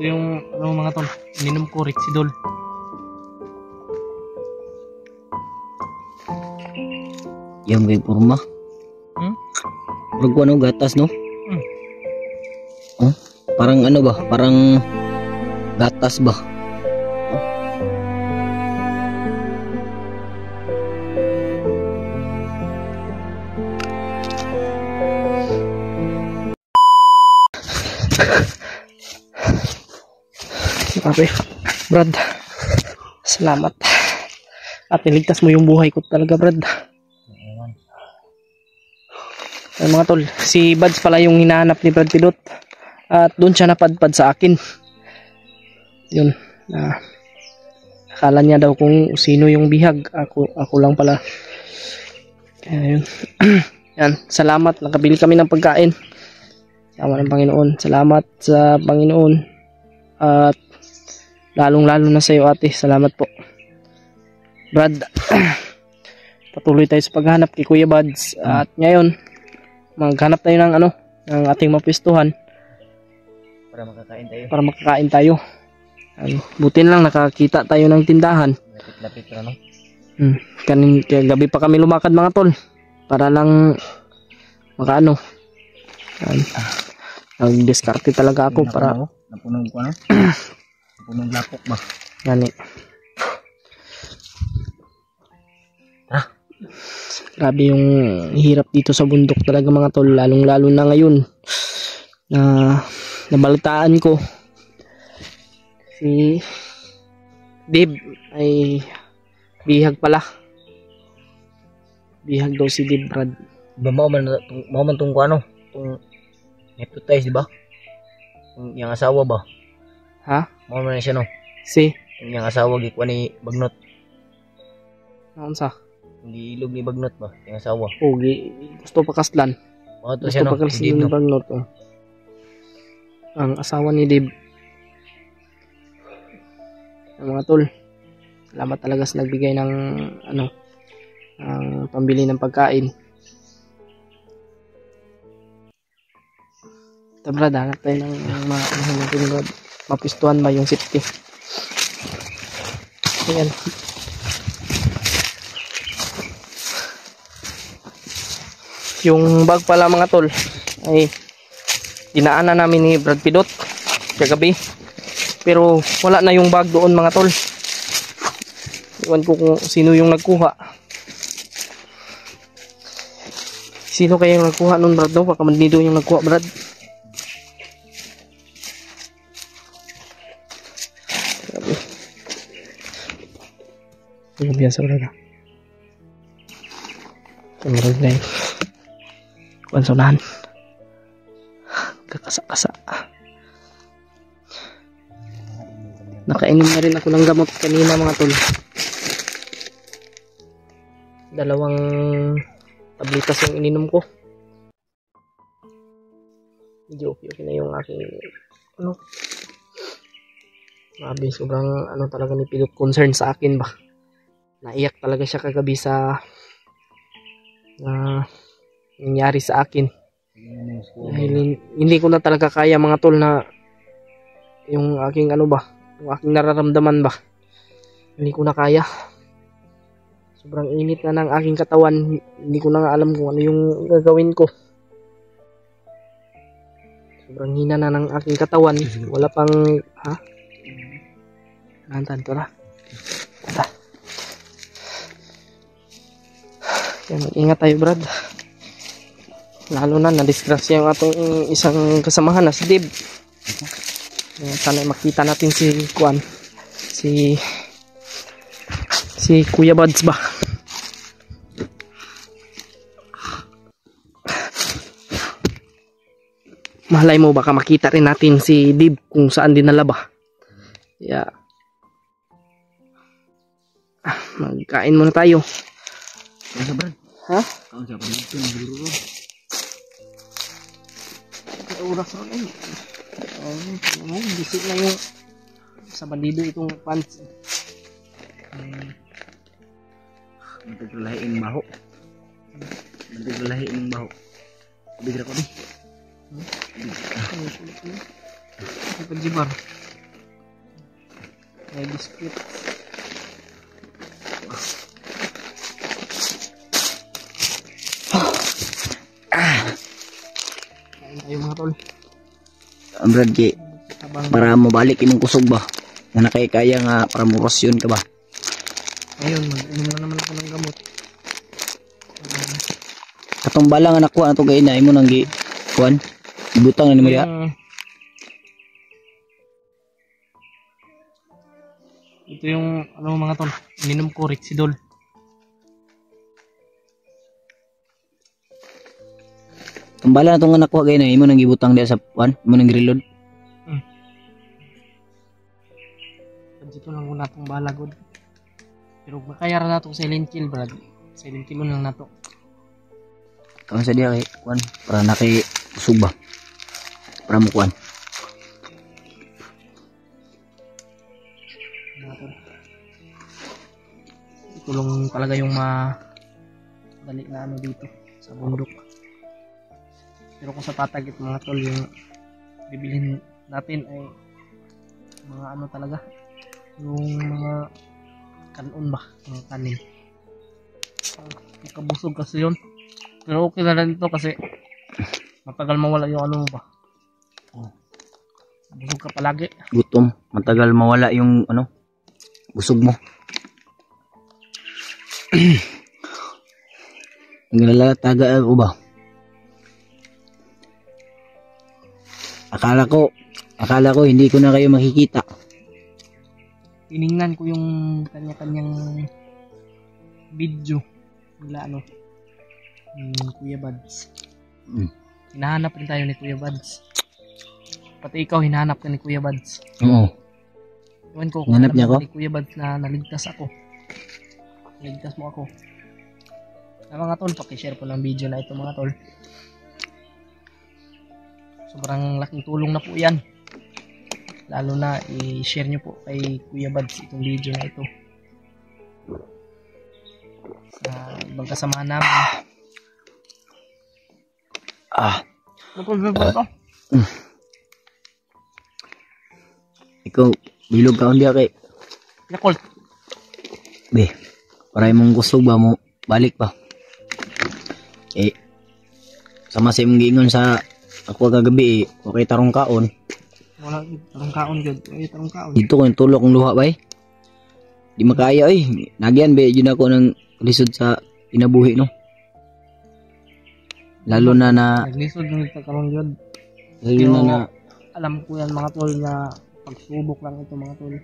Ito yung ano mga tol, ininom ko Rexidol. Yung may porma. Pag ano gatas no? Oh, parang ano ba? Parang gatas ba? Grabe, Brad. Salamat. At niligtas mo yung buhay ko talaga, Brad. Ay, mga tol, si Buds pala yung hinahanap ni Brad Pilot. At doon siya napadpad sa akin. Yun. Akala niya daw kung sino yung bihag. Ako lang pala. Kaya yun. Yan, salamat. Nakabili kami ng pagkain. Salamat ng Panginoon. Salamat sa Panginoon. At lalong-lalo na sa iyo, ate. Salamat po. Brad, patuloy tayo sa paghanap kay Kuya Buds. At ngayon, maghanap tayo ng ng ating mapistuhan Para makakain tayo. Buti na lang nakakita tayo ng tindahan. Lapit na no? Kaya gabi pa kami lumakad mga tol. Para lang makaano. Nag-discarte talaga ako para napunong ko ano? Napunong lapok ba? Gani. Grabe yung hirap dito sa bundok talaga mga tol, lalong lalo na ngayon na nabalitaan ko si Dave ay bihag pala. Bihag daw si Dave, Brad. Ba mo man tong ano? Tong hypnotize di ba? Yung asawa ba? Ha? Mo man siya no. Si Yung asawa gikuha ni Bagnot. naon sa? Hindi ilog ni Bagnot ba? Yung asawa. Gusto pa kaslan. To siya no. Gusto pa kaslan ni Bagnot. Ang asawa ni Dave. Ang mga tol, salamat talaga sa nagbigay ng ang pambili ng pagkain. Ito Brad, hanap tayo ng mga mapistuhan ba yung safety. Ayan. Yung bag pala mga tol ay dinaanan namin ni Brad Pilot kagabi, pero wala na yung bag doon mga tol. Iwan ko kung sino yung nagkuha. Sino kaya yung nagkuha nun, Brad? No? Baka mandido yung nagkuha, Brad. Grabe yan sa Brad. Brad na yun. Kuwan sa unahan. Kakasa-kasa. Nakainom na rin ako ng gamot kanina mga tol. 2 tablitas yung ininom ko. Medyo okay na yung aking grabe, sobrang talaga ni Pilot concern sa akin ba. Naiyak talaga siya kagabi sa nangyari sa akin. Dahil hindi ko na talaga kaya mga tol na yung aking yung aking nararamdaman ba. Hindi ko na kaya. Sobrang init na ng aking katawan. Hindi ko na nga alam kung ano yung gagawin ko. Sobrang hina na ng aking katawan. Wala pang Nantan to na. Kaya mag-ingat tayo, Brad. Lalo na na-disgrasya yung atong isang kasamahan na si Dave. Sana makita natin si Kuan. Si Kuya Buds ba. Malay mo baka makita rin natin si Dave kung saan dinala ba. Yeah. Magkain muna tayo. Ano Brad? Ha? Kaon siya pa dito ng biro. Oras ron eh. Bisik na yung sa bandido itong pants. Magtaglahiin baho. Magtaglahiin baho. Bigla ko di. Pagjibar. May biscuit. Kain tayo mga tol. Brad, G, Habang para mabalik imong kusog ba? Na nakikaya nga para mo rasyon ka ba? ngayon, mag-inom na naman ako ng gamot. Katong bala nga nakuha na to gay na imo nang gi kuan. Ibutang ni mo ya. Ito yung ano mga tol, ininom ko Rexidol. Ang bala na to nga nakuha gay na imo nang gibutang diya sa kuan, imo nang reload. Dito lang muna itong balagod. Pero makayara na itong silent kill, brad. Silent kill lang na to. Karon sa diya kay kuan para nakay kusog ba? Para mo kuan. Ito lang talaga yung madali na ano dito sa bundok. Pero kung sa patag ito mga tol, yung bibilhin natin ay mga ano talaga, yung mga kanon ba, mga kanin. Nakabusog kasi yun. Pero okay na rin ito kasi matagal mawala yung ano ba. Busog ka palagi. Gutom, matagal mawala yung ano, busog mo. Naglalataga ako ba? Akala ko hindi ko na kayo makikita. Tiningnan ko yung kanya-kanyang video nila ano, ni Kuya Buds. Hinahanap rin tayo ni Kuya Buds. Pati ikaw hinahanap ka ni Kuya Buds. Oo. Iwan ko Hinahanap niya ako? ni Kuya Buds na naligtas ako. Naligtas mo ako. Mga tol, pakishare po ng video na ito mga tol. Sobrang laking tulong na po yan. Lalo na i-share nyo po kay Kuya Buds itong video na ito. Sa ibang kasamahan namin. Napagod ba? Ikaw, bilog ka hindi kay. Yakult. Be, para mong kusog ba mo, balik pa. Sama sa imong giingon sa ako kagabi okay tarong kaon. Wala tarong kaon gyud. Tarong kaon. Dito ko yung tulok ng luha bay. Di makaya Nagyan be yun ako ng lisod sa inabuhi no. Lalo na naglisod ng karon gyud. Lalo na alam ko yan mga tol na pagsubok lang ito mga tol.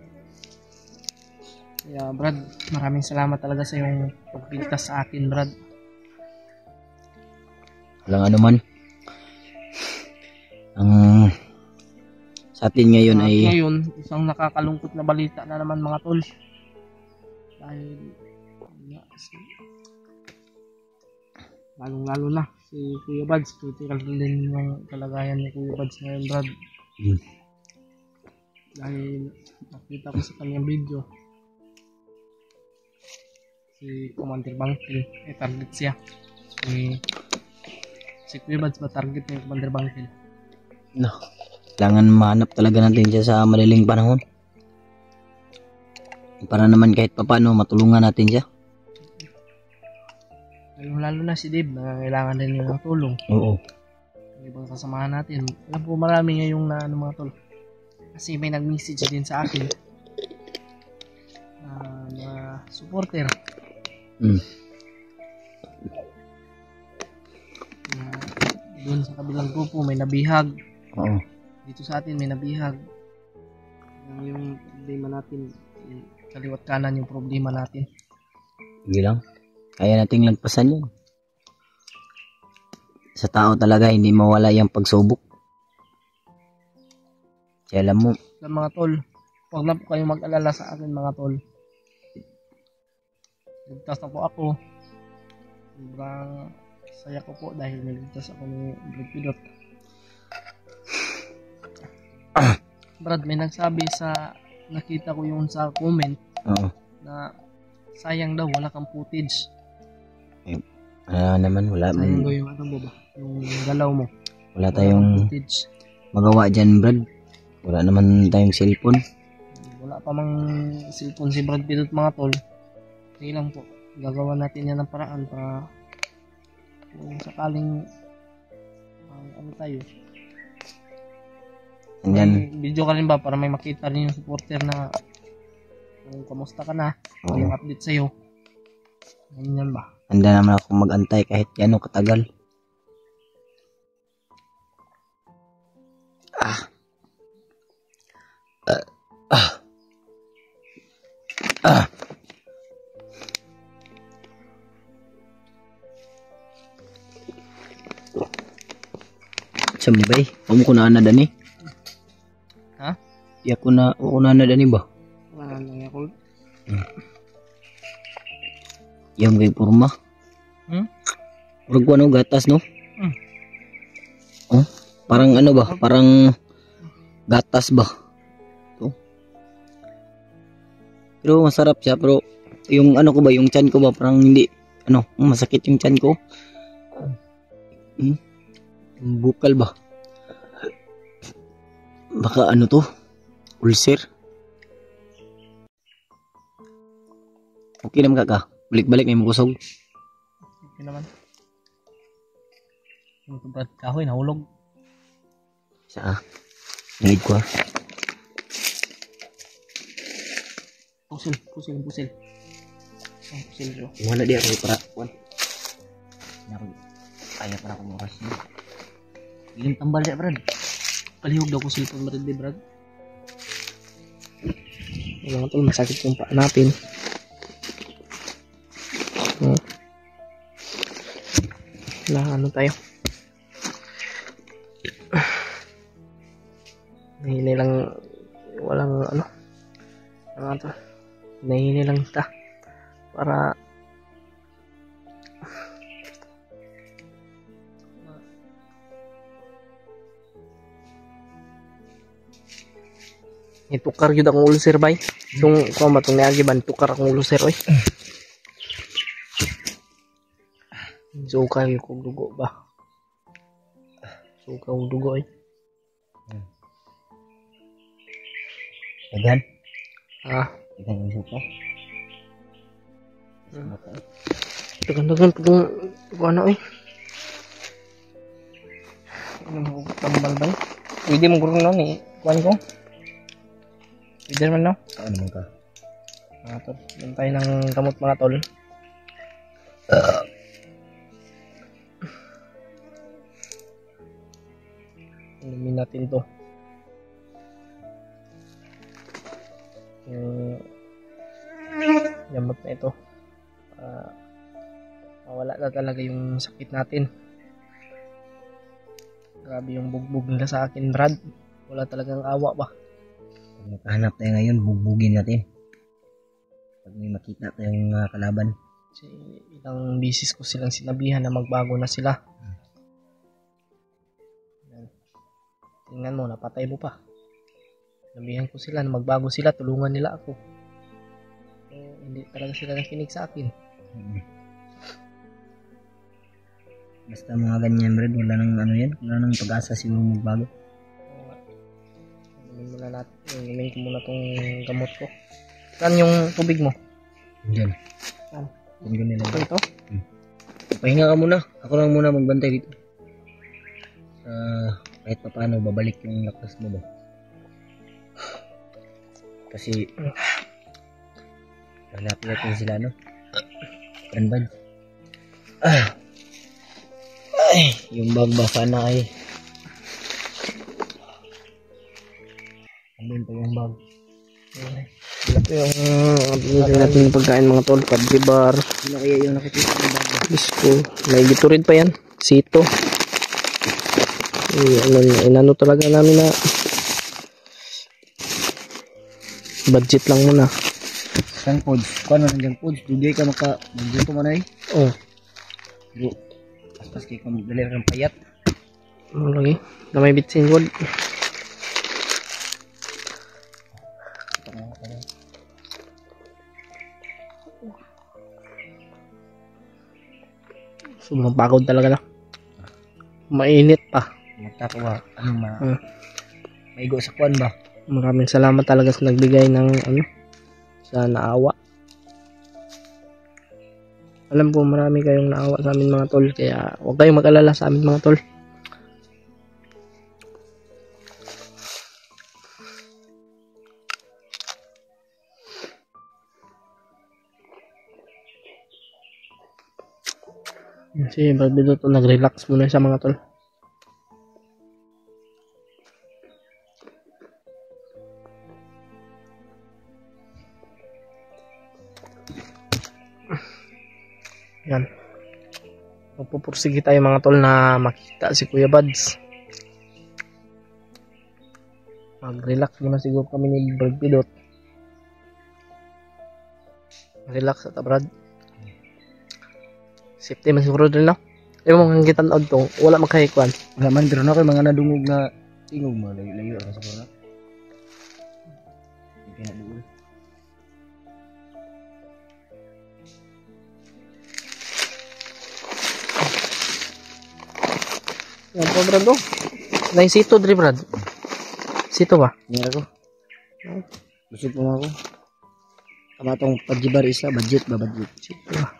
Kaya Brad, maraming salamat talaga sa yung pagpintas sa akin Brad. Walang ano man. Ang sa atin ngayon ay isang nakakalungkot na balita na naman mga tol. Dahil lalong-lalo na si Kuya Buds, critical din yung kalagayan ni Kuya Buds ngayon Brad. Dahil nakita ko sa kanyang video si Commander Bangkil target siya. Si Kuya Buds ba target ni Commander Bangkil? No. Kailangan mahanap talaga natin siya sa madaling panahon. Para naman kahit papaano matulungan natin siya. Lalo na si Dave na kailangan din ng tulong. Oo. Yung ibang kasamahan natin. Alam po marami ngayong na ano mga tol. Kasi may nag-message din sa akin. Mga supporter. Doon sa kabilang grupo may nabihag. Oo. Dito sa atin may nabihag. Yung problema natin, kaliwat kanan yung problema natin. Sige lang. Kaya nating lagpasan yun. Sa tao talaga hindi mawala yung pagsubok. Kaya alam mo. Sa mga tol, huwag na po kayong mag-alala sa akin mga tol. Ligtas na po ako. Sobrang saya ko po dahil niligtas ako ni Brad Pidot. Brad, may nagsabi sa nakita ko yung sa comment. Oo. Na sayang daw wala kang footage. Naman wala sayang daw yung ano ba? Yung galaw mo. Wala tayong footage. magawa dyan Brad. Wala naman tayong cellphone. Wala wala pa mang cellphone si Brad Pitt mga tol. Sige lang po. Gagawa natin yan ng paraan para kung sakaling ano tayo. Andyan. May video ka rin ba para may makita rin yung supporter na kung kamusta ka na, yung update sa'yo. Ganyan ba? Andyan naman ako mag-antay kahit gano'ng katagal. Siyam ni bay, ko na na dani. Ha? Iya ko na dani ba? Wala nang ako. Yung kay porma. Murag ko ano, gatas no? Oh, parang ano ba? Parang gatas ba? To. Pero masarap siya, pero yung ano ko ba, yung tiyan ko ba parang hindi masakit yung tiyan ko. Bukal ba? Baka ano to? Ulcer. Okay naman kaka. Balik-balik may makusog. Okay naman. Yung Brad kahoy nahulog. Sa nangid ko. Pusil. Oh, pusil bro. Wala di ako para kuan. Kaya para ko makas niya. Ilim tambal siya, Brad. Palihog daw ko cellphone Brad di Brad. Mga tol, masakit yung paa natin. Na ano tayo? Nahihini lang walang ano. Ano to? Nahihini lang ta para itukar yun akong ulcer bay. Itong kuma itong niagiban, tukar akong ulcer oy. Suka yung kong dugo ba? Suka yung dugo oy. Dagan? Dagan yung suka? Dagan itong ano oy. Ano mo tambal bay? Pwede mo guro na ni kuhan ko. Pwede naman no? Ano naman ka? Mga tol, bantay ng gamot mga tol. Inumin natin to. Gamot na ito. Mawala na talaga yung sakit natin. Grabe yung bugbog nila sa akin, Brad. Wala talagang awa ba? Pag nakahanap tayo ngayon, bugbugin natin. Pag may makita tayong kalaban. Kasi ilang bisis ko silang sinabihan na magbago na sila. Tingnan mo, napatay mo pa. Sinabihan ko sila na magbago sila, tulungan nila ako. Hindi talaga sila nakinig sa akin. Basta mga ganyan, Brad, wala nang ano yan, wala nang pag-asa siguro magbago. Inumin ko muna tong gamot ko. Saan yung tubig mo? Diyan. Saan? Tunggu nila. Ito? Pahinga ka muna. Ako lang muna magbantay dito. Kahit pa paano, babalik yung lakas mo ba? Kasi malapit sila, no? Banban. Ay, yung bag ba sana ay. Andun pa yung bag. Ito yung binili natin yung pagkain mga tol. Kadri bar. Ano kaya yung nakikita ng bag ba? Disco. May Gatorade pa yan. Sito. Inano talaga namin na budget lang muna. Saan pods? Kung ano nandiyan pods? Dugay ka magdito mo na eh. Oh. Pero, pas kayo ka magdali ng payat. Ano lagi? Na may bitsin gold. Sobrang pagod talaga na. Mainit pa. Magtaka ba? Ano maigo sa kwan ba? Maraming salamat talaga sa nagbigay ng sa naawa. Alam ko marami kayong naawa sa amin mga tol, kaya huwag kayong mag-alala sa amin mga tol. Si Brad Bidot nag-relax muna sa mga tol. Yan. Magpupursige tayo mga tol na makita si Kuya Buds. Mag-relax muna siguro kami ni Brad Bidot. Relax at Brad. Safety man siguro din, no? Yung mga gitan-od to, wala makahikuan. Wala man, pero na kayo mga nadungog na tingog mo, layo ang sa kura. Kaya doon. Yan po, Brad, oh. May sito, dre, Brad. Sito ba? Meron ko. Busog po ako. Tama itong pajibar isa, budget ba, budget? Sito ba?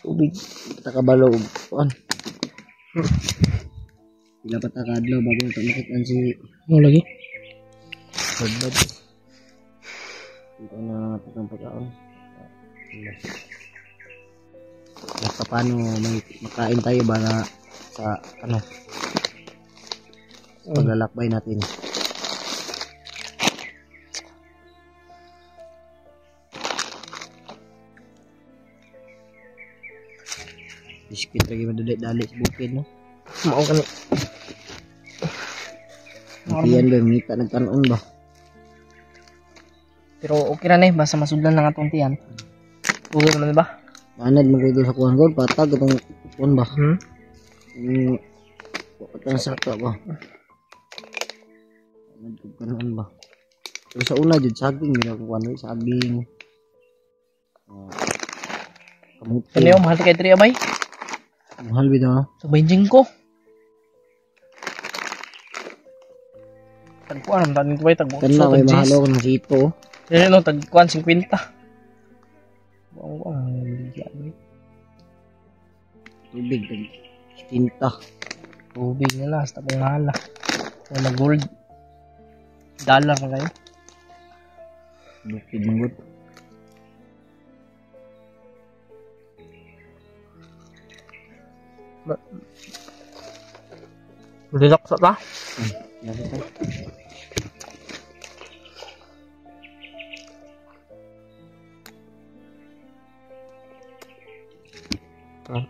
Tubig. Patakabalo, kuan. Pila patakadlaw bago ito makitaan si Ano lagi? Bad. Ito na itong pagkaon. Basta paano may makain tayo ba na sa paglalakbay natin. Biskit lagi madali-dali sa bukid, no? Mao kani. Iyan ba, minita nagkaroon ba? Pero okay ra na basta masudlan lang atong tiyan. Tuloy naman ba? Manad mo kayo sa kuhan ko, patag itong kuhan ba? Patang sakta ba? Nagkaroon ba? Pero sa una, dyan, saging, hindi ako kuhan, saging. Kamuti. Kani yung mahal kay Tri abay? Mahal bitaw, no? Sa benjing ko. Tagkuan, tanin ko ba tagbuot Kana sa may tag-jis. mahalo ko ng sito. Yan no, tagkuan 50. Buang-buang. Tubig, tinta. Tubig nila, sa tabong mahala. Wala gold. Dollar na kayo. Bukid manggot. Relax ka? Nakita. Ah.